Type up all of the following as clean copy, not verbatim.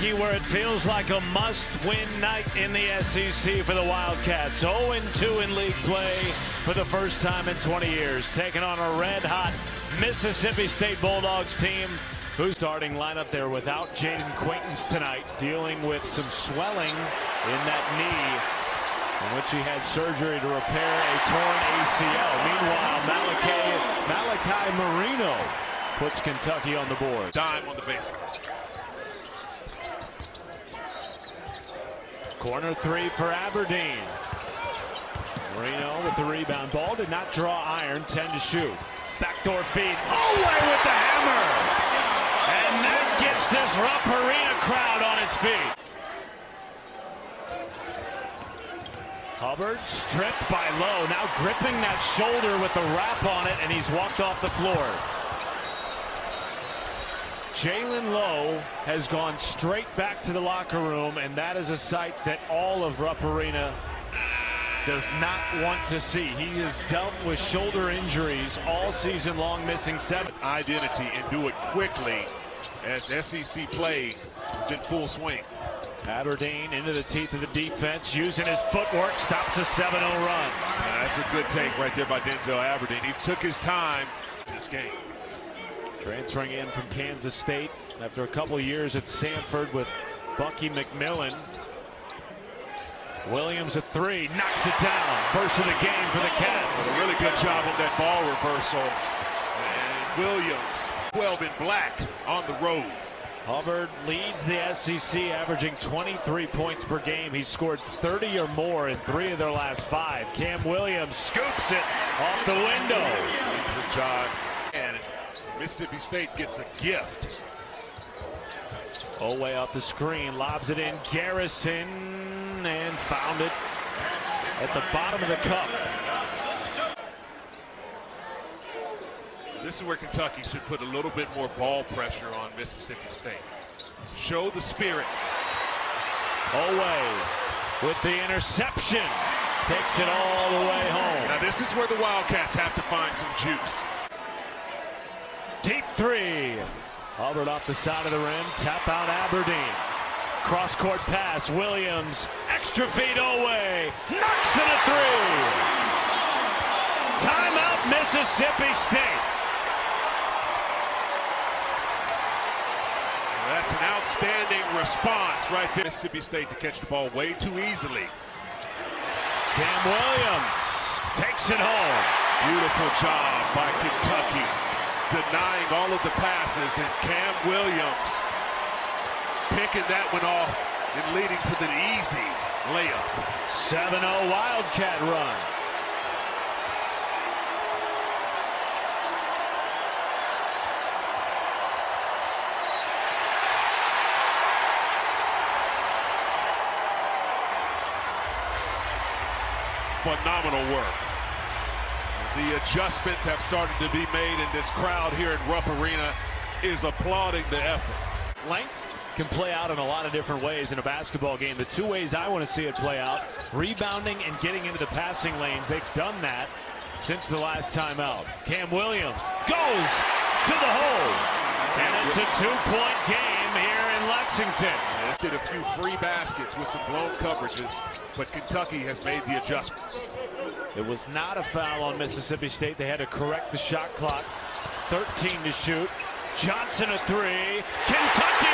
Kentucky, where it feels like a must-win night in the SEC for the Wildcats. 0-2 in league play for the first time in 20 years, taking on a red-hot Mississippi State Bulldogs team who's starting lineup there without Jaden Quaintance tonight, dealing with some swelling in that knee, in which he had surgery to repair a torn ACL. Meanwhile, Malachi Marino puts Kentucky on the board. Dime on the baseline. Corner three for Aberdeen. Marino with the rebound. Ball did not draw iron. 10 to shoot. Backdoor feed. Away with the hammer. And that gets this Rupp Arena crowd on its feet. Hubbard stripped by Lowe. Now gripping that shoulder with the wrap on it, and he's walked off the floor. Jalen Lowe has gone straight back to the locker room, and that is a sight that all of Rupp Arena does not want to see. He has dealt with shoulder injuries all season long, missing 7. Identity and do it quickly as SEC play is in full swing. Aberdeen into the teeth of the defense, using his footwork, stops a 7-0 run. That's a good take right there by Denzel Aberdeen. He took his time in this game. Transferring in from Kansas State after a couple years at Samford with Bucky McMillan. Williams at 3, knocks it down. First of the game for the Cats. A really good job on that ball reversal. And Williams, 12 in black on the road. Hubbard leads the SEC, averaging 23 points per game. He's scored 30 or more in 3 of their last 5. Cam Williams scoops it off the window. Good job. And Mississippi State gets a gift. Way off the screen, lobs it in. Garrison, and found it at the bottom of the cup. This is where Kentucky should put a little bit more ball pressure on Mississippi State. Show the spirit. With the interception, takes it all the way home. Now this is where the Wildcats have to find some juice. Deep 3. Hubbard off the side of the rim. Tap out Aberdeen. Cross court pass. Williams. Extra feet away. Knocks in a 3. Timeout Mississippi State. That's an outstanding response right there. Mississippi State to catch the ball way too easily. Cam Williams takes it home. Beautiful job by Kentucky, denying all of the passes, and Cam Williams picking that one off and leading to the easy layup. 7-0 Wildcat run. Phenomenal work. The adjustments have started to be made, and this crowd here at Rupp Arena is applauding the effort. Length can play out in a lot of different ways in a basketball game. The 2 ways I want to see it play out: rebounding and getting into the passing lanes. They've done that since the last time out. Cam Williams goes to the hole, and it's a 2-point game here in Lexington. Did a few free baskets with some blown coverages, but Kentucky has made the adjustments. It was not a foul on Mississippi State. They had to correct the shot clock. 13 to shoot. Johnson a 3. Kentucky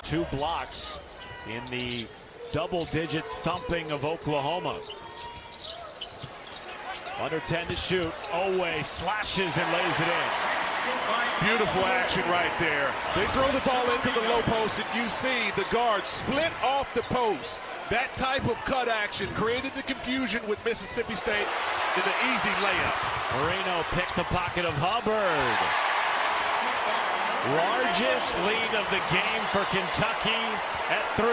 leads. 2 blocks in the double-digit thumping of Oklahoma. Under 10 to shoot. Oweh slashes and lays it in. Beautiful action right there. They throw the ball into the low post, and you see the guard split off the post. That type of cut action created the confusion with Mississippi State in the easy layup. Marino picked the pocket of Hubbard. Largest lead of the game for Kentucky at 3.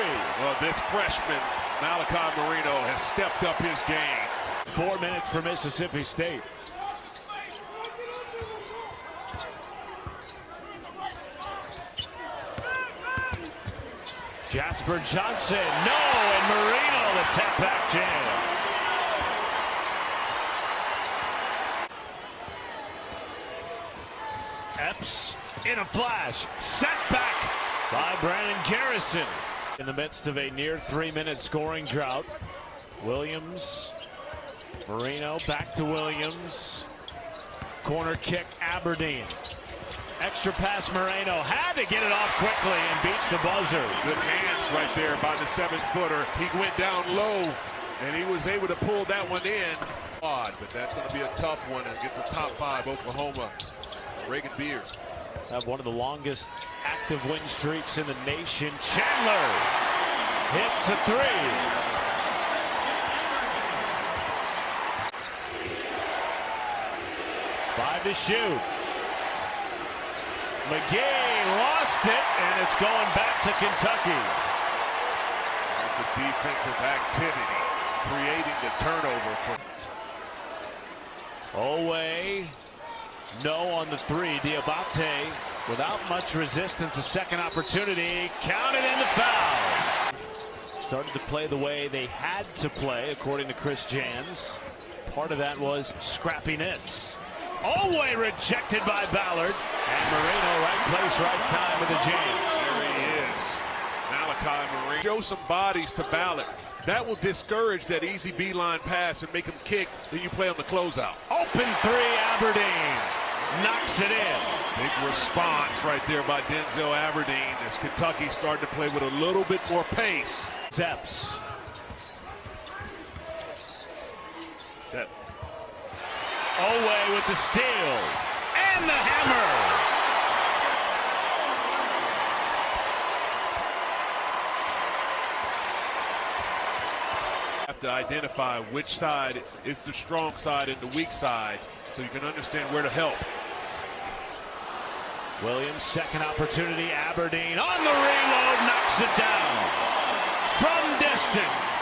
Well, this freshman, Malachi Marino, has stepped up his game. 4 minutes for Mississippi State. Jasper Johnson, no, and Marino the tap back jam. Epps in a flash. Set back by Brandon Garrison. In the midst of a near 3-minute scoring drought. Williams, Marino back to Williams. Corner kick, Aberdeen. Extra pass, Moreno had to get it off quickly and beats the buzzer. Good hands right there by the 7-footer. He went down low, and he was able to pull that one in. Odd, but that's going to be a tough one against a top 5 Oklahoma. Reagan Beard. Have one of the longest active win streaks in the nation. Chandler hits a 3. 5 to shoot. McGee lost it, and it's going back to Kentucky. There's the defensive activity, creating the turnover. Oweh, no on the 3. Diabate, without much resistance, a second opportunity. Counted in the foul. Started to play the way they had to play, according to Chris Jans. Part of that was scrappiness. Oweh rejected by Ballard. And Marino, right place, right time with the jam. There he is. Malachi Marino. Show some bodies to Ballard. That will discourage that easy beeline pass and make him kick. Then you play on the closeout. Open 3, Aberdeen. Knocks it in. Big response right there by Denzel Aberdeen as Kentucky started to play with a little bit more pace. Epps. Oweh with the steal and the hammer. Have to identify which side is the strong side and the weak side so you can understand where to help. Williams, second opportunity. Aberdeen on the reload, knocks it down from distance.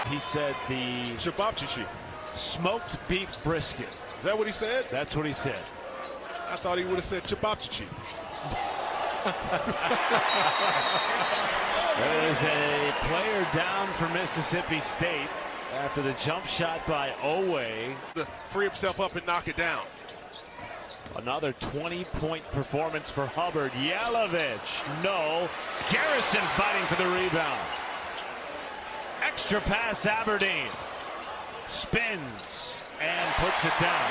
He said the Shababchichi. Smoked beef brisket. Is that what he said? That's what he said. I thought he would have said Shababchichi. There's a player down for Mississippi State after the jump shot by Oweh. To free himself up and knock it down. Another 20-point performance for Hubbard. Yelovich, no. Garrison fighting for the rebound. Extra pass, Aberdeen. Spins and puts it down.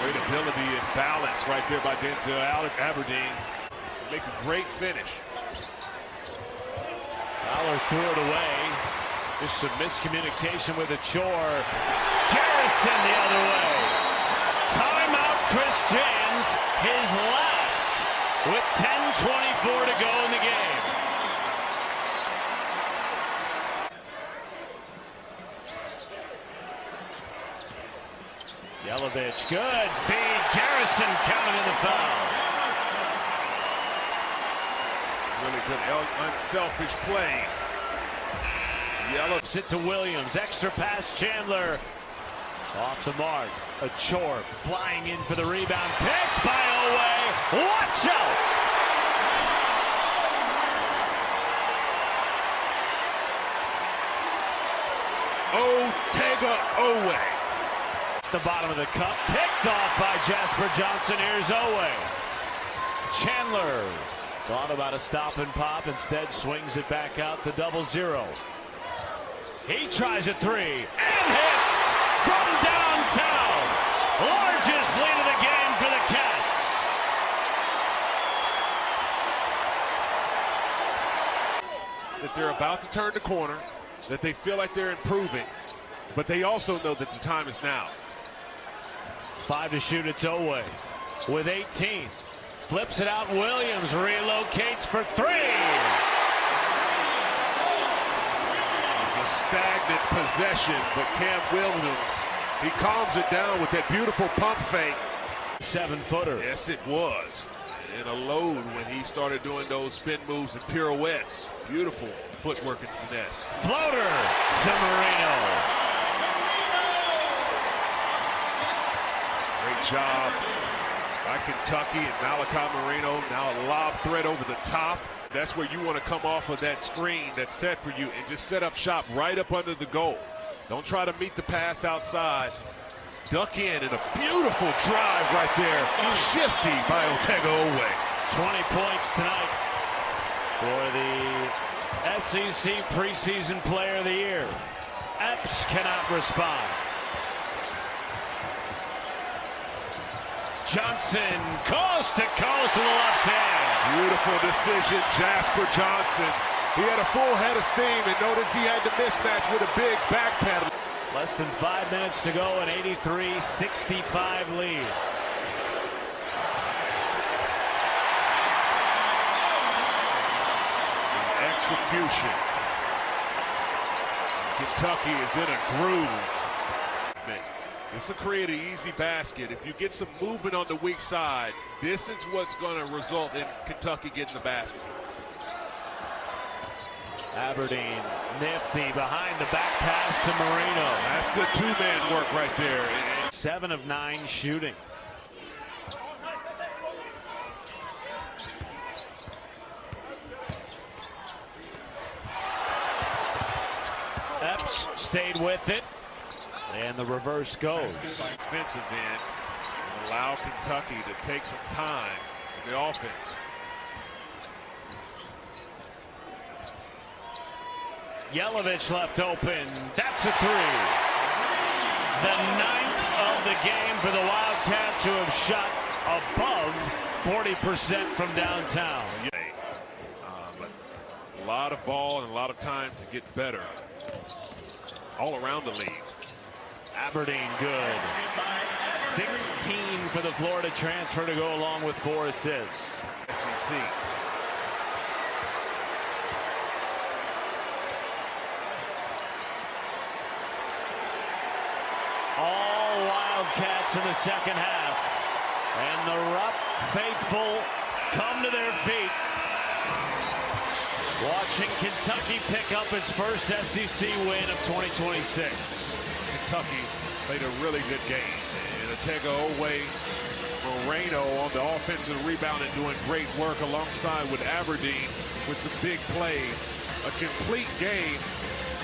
Great ability and balance right there by Denzel Aberdeen. Make a great finish. Fowler threw it away. Just some miscommunication with a chore. Garrison the other way. Timeout, Chris Jans, his last, with 10:24 to go in the game. Yelovich, good feed. Garrison counted in the foul. Really good, unselfish play. Yelovich it to Williams. Extra pass, Chandler. Off the mark. A chore flying in for the rebound. Picked by Oweh. Watch out! Otega Oweh. The bottom of the cup, picked off by Jasper Johnson. Here's Oweh. Chandler thought about a stop and pop, instead swings it back out to 0-0. He tries a 3 and hits from downtown. Largest lead of the game for the Cats. That they're about to turn the corner, that they feel like they're improving, but they also know that the time is now. 5 to shoot, it's Oweh with 18. Flips it out, Williams relocates for 3. It's a stagnant possession, but Cam Williams, he calms it down with that beautiful pump fake. 7-footer. Yes, it was. And a load when he started doing those spin moves and pirouettes. Beautiful footwork and finesse. Floater to Marino. Great job by Kentucky and Malachi Marino. Now a lob threat over the top. That's where you want to come off of that screen that's set for you and just set up shop right up under the goal. Don't try to meet the pass outside. duck in, and a beautiful drive right there. Shifty by Otega-Oweh. 20 points tonight for the SEC Preseason Player of the Year. Epps cannot respond. Johnson, coast to coast with the left hand. Beautiful decision, Jasper Johnson. He had a full head of steam, and notice he had the mismatch with a big back pedal. Less than 5 minutes to go, an 83-65 lead. Execution. Kentucky is in a groove. This will create an easy basket. If you get some movement on the weak side, this is what's going to result in Kentucky getting the basket. Aberdeen, nifty behind the back pass to Marino. That's good two-man work right there. 7 of 9 shooting. Epps stayed with it, and the reverse goes. Defensive end and allow Kentucky to take some time in the offense. Yelovich left open. That's a three. The 9th of the game for the Wildcats, who have shot above 40% from downtown. But a lot of ball and a lot of time to get better all around the league. Aberdeen good. 16 for the Florida transfer to go along with 4 assists. SEC. All Wildcats in the second half. And the Rupp faithful come to their feet. Watching Kentucky pick up its first SEC win of 2026. Kentucky played a really good game. And Otega-Oweh, Moreno on the offensive rebound and doing great work alongside with Aberdeen with some big plays. A complete game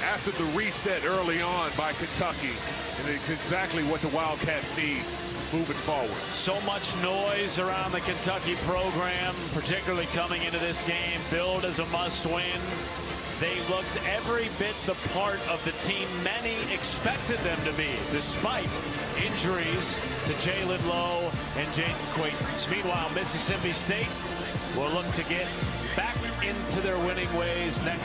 after the reset early on by Kentucky. And it's exactly what the Wildcats need moving forward. So much noise around the Kentucky program, particularly coming into this game, billed as a must-win. They looked every bit the part of the team many expected them to be, despite injuries to Jalen Lowe and Jaden Quaitons. Meanwhile, Mississippi State will look to get back into their winning ways next.